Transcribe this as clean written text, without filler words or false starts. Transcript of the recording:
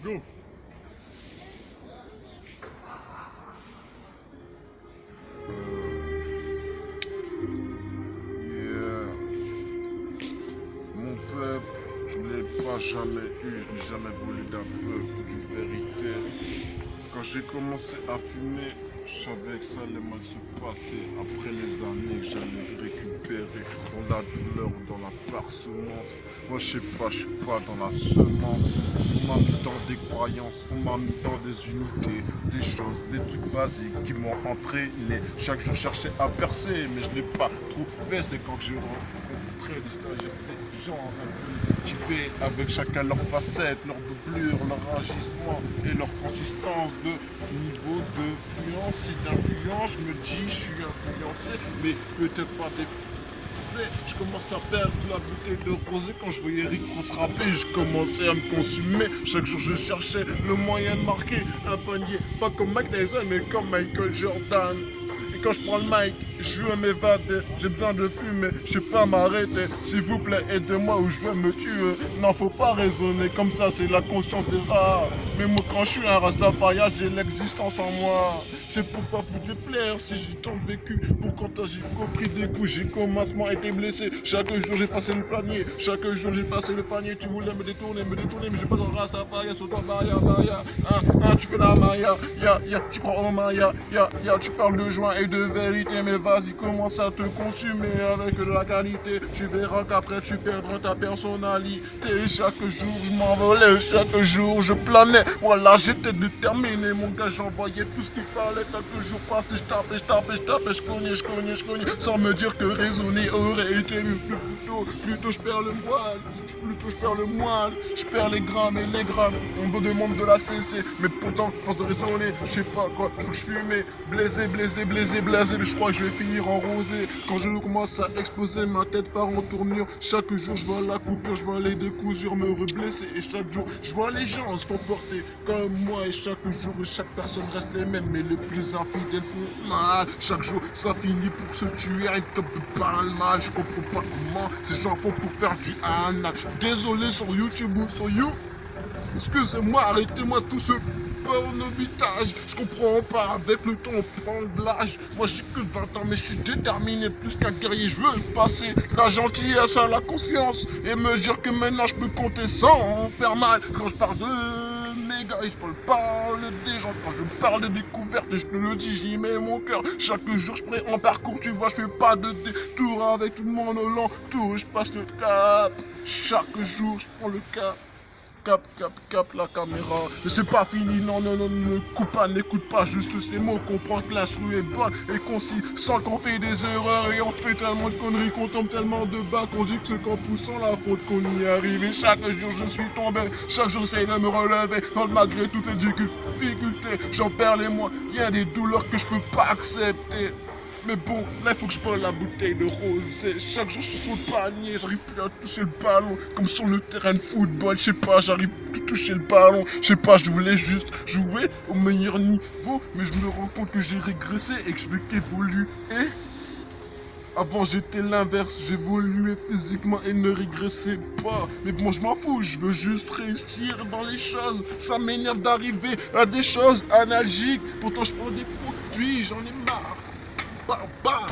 Go. Yeah. Mon peuple, je ne l'ai pas jamais eu, je n'ai jamais voulu d'un peuple, d'une vérité. Quand j'ai commencé à fumer, je savais que ça allait mal se passer. Après les années que j'allais récupérer dans la douleur ou dans la parsemence. Moi je sais pas, je suis pas dans la semence. On m'a mis dans des croyances, on m'a mis dans des unités, des choses, des trucs basiques qui m'ont entraîné. Chaque jour je cherchais à percer, mais je n'ai pas trouvé. C'est quand j'ai rencontré des stagiaires, des gens un peu cultivés, avec chacun leur facette, leur doublure, leur agissement et leur consistance de niveau de fluence. Si d'influence, je me dis je suis influencé, mais peut-être pas défoncé. Je commence à perdre la bouteille de rosé quand je voyais Rick Ross rapper. Je commençais à me consumer. Chaque jour je cherchais le moyen de marquer un panier, pas comme Mike Tyson mais comme Michael Jordan. Et quand je prends le mic, je veux m'évader, j'ai besoin de fumer, je sais pas m'arrêter. S'il vous plaît, aidez-moi ou je vais me tuer. Non, faut pas raisonner comme ça, c'est la conscience des rares. Mais moi, quand je suis un Rastafari, j'ai l'existence en moi. C'est pour pas vous déplaire si j'ai tant vécu. Pour quand j'ai compris des coups, j'ai commencement été blessé. Chaque jour, j'ai passé le panier. Chaque jour, j'ai passé le panier. Tu voulais me détourner, mais j'ai pas de Rastafari. Sur toi, Maya. Tu fais la Maya. Tu crois en Maya. Tu parles de joint et de vérité, mais vas-y, commence à te consumer avec de la qualité. Tu verras qu'après tu perdras ta personnalité. Chaque jour je m'envolais, chaque jour je planais. Voilà, j'étais déterminé, mon gars, j'envoyais tout ce qu'il fallait. Quelques jours passés, je tapais, je cognais, sans me dire que raisonner aurait été mieux. Plutôt je perds le moelle, je perds les grammes et les grammes. On me demande de la cesser, mais pourtant, force de raisonner, je sais pas quoi, faut que je fume, blasé, mais je crois que je vais finir en rosé. Quand je commence à exploser, ma tête part en tournure. Chaque jour, je vois la coupure, je vois les décousures me reblesser. Et chaque jour, je vois les gens se comporter comme moi. Et chaque jour, chaque personne reste les mêmes, mais les plus infidèles font mal. Chaque jour, ça finit pour se tuer, un top de balle mal. Je comprends pas comment ces gens font pour faire du anal. Désolé sur YouTube ou sur You. Excusez-moi, arrêtez-moi tout ce pornobitage. Je comprends pas, avec le temps on prend de l'âge. Moi j'ai que 20 ans mais je suis déterminé plus qu'un guerrier. Je veux passer la gentillesse à la conscience et me dire que maintenant je peux compter sans faire mal. Quand je parle de mes gars et je parle des gens, quand je parle de découvertes, je te le dis, j'y mets mon cœur. Chaque jour je prends en parcours, tu vois, je fais pas de détour avec tout le monde au lent. Je passe le cap. Chaque jour je prends le cap. Cap, la caméra. Mais c'est pas fini, non, ne coupe pas, n'écoute pas juste ces mots. Comprends que l'instru est bonne et concis, sans qu'on fait des erreurs et on fait tellement de conneries, qu'on tombe tellement de bas, qu'on dit que c'est qu'en poussant la faute qu'on y arrive. Et chaque jour je suis tombé, chaque jour j'essaie de me relever, malgré toutes les difficultés, j'en perds les moyens, des douleurs que je peux pas accepter. Mais bon, là il faut que je boive la bouteille de rosé. Chaque jour je suis sur le panier, j'arrive plus à toucher le ballon. Comme sur le terrain de football, je sais pas, j'arrive plus à toucher le ballon. Je sais pas, je voulais juste jouer au meilleur niveau. Mais je me rends compte que j'ai régressé et que je veux qu'évoluer. Avant j'étais l'inverse, j'évoluais physiquement et ne régressais pas. Mais bon je m'en fous, je veux juste réussir dans les choses. Ça m'énerve d'arriver à des choses analogiques. Pourtant je prends des produits, j'en ai marre. Bah.